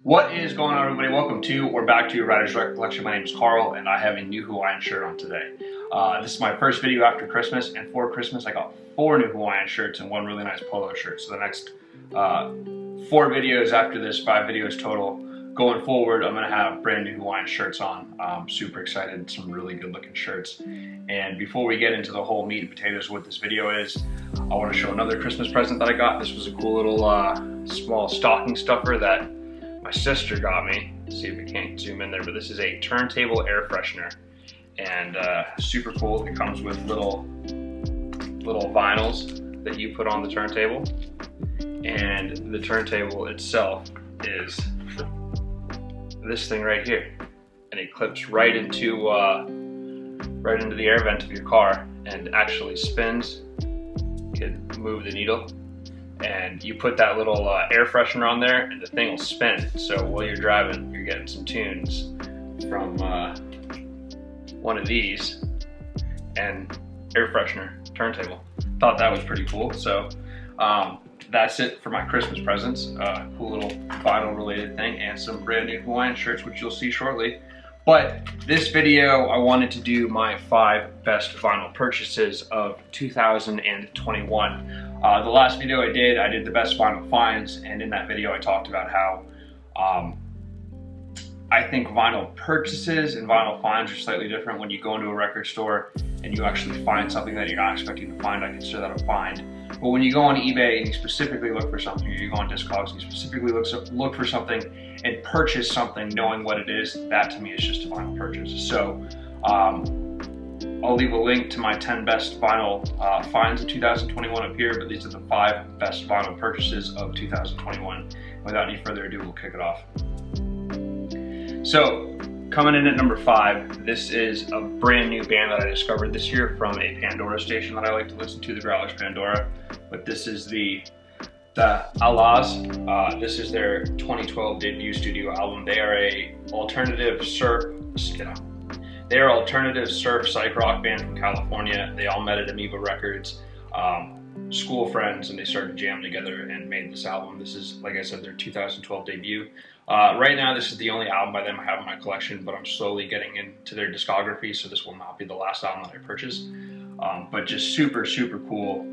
What is going on, everybody? Welcome to or back to Ryder's Record Collection. My name is Carl and I have a new Hawaiian shirt on today. This is my first video after Christmas, and for Christmas I got 4 new Hawaiian shirts and 1 really nice polo shirt. So the next 4 videos after this, 5 videos total, going forward, I'm going to have brand new Hawaiian shirts on. I'm super excited, some really good looking shirts. And before we get into the whole meat and potatoes of what this video is, I want to show another Christmas present that I got. This was a cool little small stocking stuffer that my sister got me. Let's see if we can't zoom in there, but this is a turntable air freshener, and super cool. It comes with little vinyls that you put on the turntable, and the turntable itself is this thing right here, and it clips right into the air vent of your car and actually spins. You can move the needle, and you put that little air freshener on there and the thing will spin. So while you're driving, you're getting some tunes from one of these, and air freshener turntable. Thought that was pretty cool. So that's it for my Christmas presents. Cool little vinyl related thing and some brand new Hawaiian shirts, which you'll see shortly. But this video, I wanted to do my 5 best vinyl purchases of 2021. The last video I did the best vinyl finds, and in that video I talked about how I think vinyl purchases and vinyl finds are slightly different. When you go into a record store and you actually find something that you're not expecting to find, I consider that a find. But when you go on eBay and you specifically look for something, or you go on Discogs and you specifically look for something and purchase something knowing what it is, that to me is just a vinyl purchase. So I'll leave a link to my 10 best vinyl finds of 2021 up here, but these are the 5 best vinyl purchases of 2021. Without any further ado, we'll kick it off. So, coming in at number 5, this is a brand new band that I discovered this year from a Pandora station that I like to listen to, the Growlers Pandora. But this is the ORWELLS. This is their 2012 debut studio album. They are a alternative surf psych rock band from California. They all met at Amoeba Records, school friends, and they started jamming together and made this album. This is, like I said, their 2012 debut. Right now, this is the only album by them I have in my collection, but I'm slowly getting into their discography, so this will not be the last album that I purchase. But just super, super cool,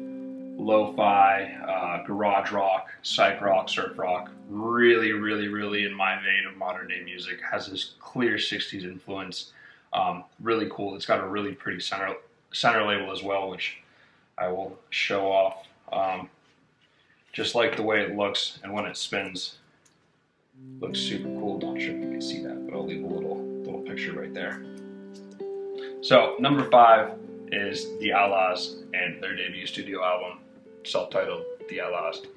lo-fi, garage rock, psych rock, surf rock. Really, really, really in my vein of modern day music. Has this clear 60s influence. Really cool. It's got a really pretty center label as well, which I will show off. Just like the way it looks, and when it spins, looks super cool. Not sure if you can see that, but I'll leave a little picture right there. So number 5 is the ORWELLS and their debut studio album, self-titled The ORWELLS.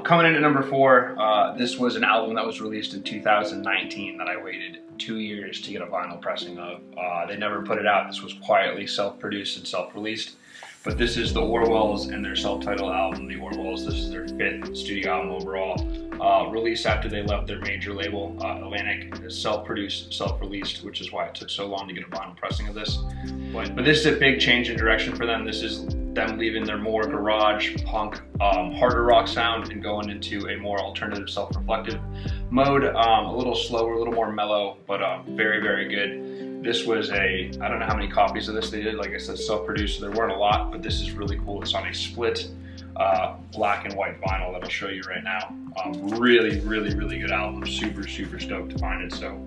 Coming in at number 4, this was an album that was released in 2019 that I waited 2 years to get a vinyl pressing of. They never put it out. This was quietly self-produced and self-released. But this is the ORWELLS and their self-titled album, the ORWELLS. This is their 5th studio album overall. Released after they left their major label, Atlantic. Self-produced, self-released, which is why it took so long to get a vinyl pressing of this. But this is a big change in direction for them. This is them leaving their more garage, punk, harder rock sound and going into a more alternative, self-reflective mode. A little slower, a little more mellow, but very, very good. This was I don't know how many copies of this they did. Like I said, self-produced, so there weren't a lot, but this is really cool. It's on a split black and white vinyl that I'll show you right now. Really, really, really good album. Super, super stoked to find it. So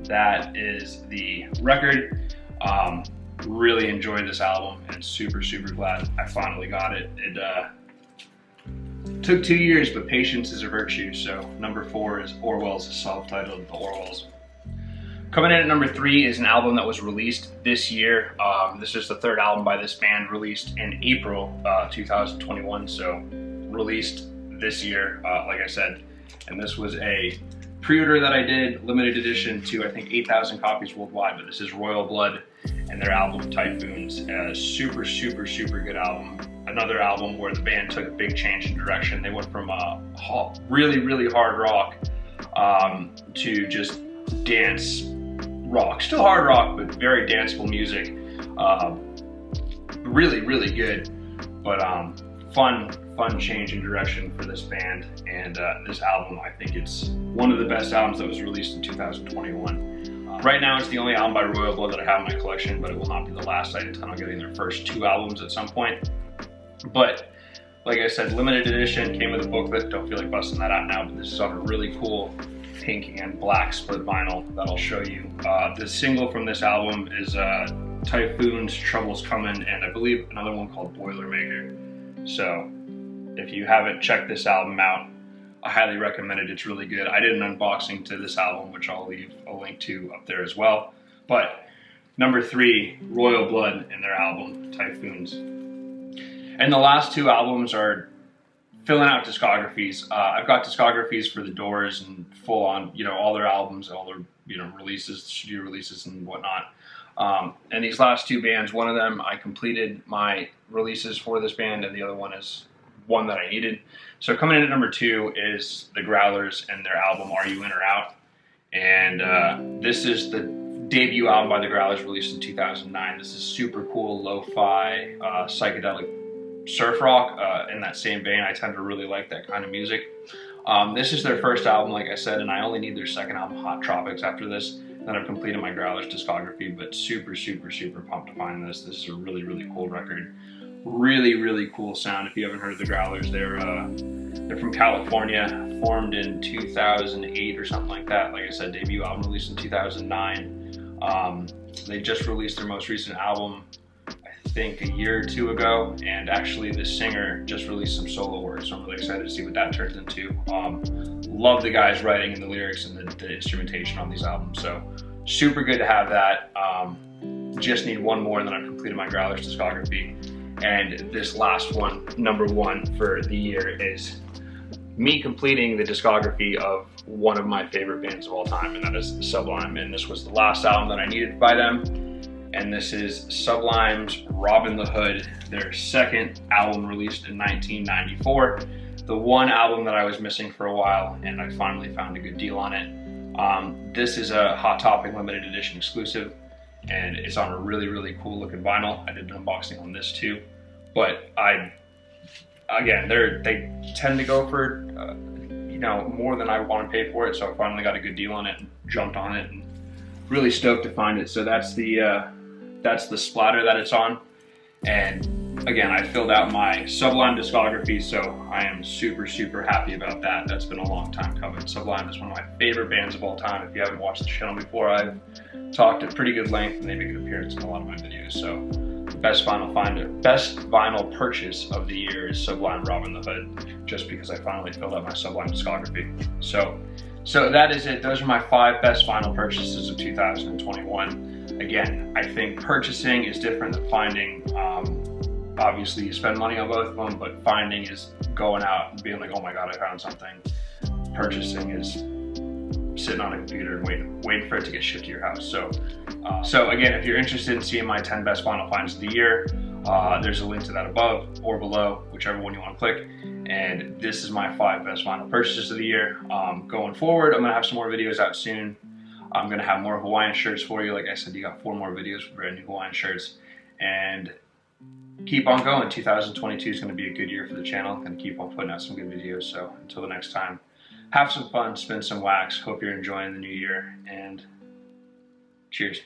that is the record. Really enjoyed this album and super, super glad I finally got it. It took 2 years, but patience is a virtue. So number 4 is ORWELLS, self-titled The ORWELLS. Coming in at number 3 is an album that was released this year. This is the 3rd album by this band, released in April 2021, so released this year, like I said. And this was a pre-order that I did, limited edition to I think 8,000 copies worldwide, but this is Royal Blood and their album TYPHOONS. Super, super, super good album. Another album where the band took a big change in direction. They went from really, really hard rock to just dance rock. Still hard rock, but very danceable music. Really, really good, but fun fun change in direction for this band, and this album, I think it's one of the best albums that was released in 2021. Right now it's the only album by Royal Blood that I have in my collection, but it will not be the last. I intend on getting their first 2 albums at some point. But like I said, limited edition, came with a booklet. Don't feel like busting that out now, but this is on a really cool pink and black split vinyl that I'll show you. The single from this album is TYPHOONS, Trouble's Coming, and I believe another one called Boilermaker. So if you haven't checked this album out, I highly recommend it. It's really good. I did an unboxing to this album, which I'll leave a link to up there as well. But number 3, Royal Blood and their album, TYPHOONS. And the last 2 albums are filling out discographies. I've got discographies for the Doors and full on, all their albums, all their, releases, studio releases and whatnot. And these last 2 bands, one of them I completed my releases for this band, and the other one is one that I needed. So coming in at number 2 is the Growlers and their album Are You In or Out? And this is the debut album by the Growlers, released in 2009. This is super cool, lo-fi, psychedelic surf rock. In that same vein, I tend to really like that kind of music. This is their first album, like I said, and I only need their second album, Hot Tropics, after this. Then I've completed my Growlers discography, but super, super, super pumped to find this. This is a really, really cool record. Really, really cool sound. If you haven't heard of the Growlers, they're from California, formed in 2008 or something like that. Like I said, debut album released in 2009. They just released their most recent album, I think a year or 2 ago, and actually the singer just released some solo work, so I'm really excited to see what that turns into. Love the guys writing and the lyrics and the instrumentation on these albums, so super good to have that. Just need one more and then I've completed my Growlers discography. And this last one, number 1 for the year, is me completing the discography of one of my favorite bands of all time, and that is Sublime. And this was the last album that I needed by them. And this is Sublime's Robbin the Hood, their second album released in 1994. The one album that I was missing for a while, and I finally found a good deal on it. This is a Hot Topic limited edition exclusive, and it's on a really, really cool looking vinyl. I did an unboxing on this too. But again, they tend to go for, more than I want to pay for it, so I finally got a good deal on it and jumped on it, and really stoked to find it. So that's the splatter that it's on. And again, I filled out my Sublime discography, so I am super, super happy about that. That's been a long time coming. Sublime is one of my favorite bands of all time. If you haven't watched the channel before, I've talked at pretty good length, and they make an appearance in a lot of my videos. So the best vinyl purchase of the year is Sublime Robbin the Hood, just because I finally filled out my Sublime discography. So that is it. Those are my 5 best vinyl purchases of 2021. Again, I think purchasing is different than finding. Obviously, you spend money on both of them, but finding is going out and being like, oh my God, I found something. Purchasing is sitting on a computer and waiting for it to get shipped to your house. So again, if you're interested in seeing my 10 best vinyl finds of the year, there's a link to that above or below, whichever one you want to click. And this is my 5 best vinyl purchases of the year. Going forward, I'm gonna have some more videos out soon. I'm gonna have more Hawaiian shirts for you. Like I said, you got 4 more videos for brand new Hawaiian shirts. And keep on going. 2022 is gonna be a good year for the channel. I'm gonna keep on putting out some good videos. So until the next time, have some fun, spin some wax. Hope you're enjoying the new year, and cheers.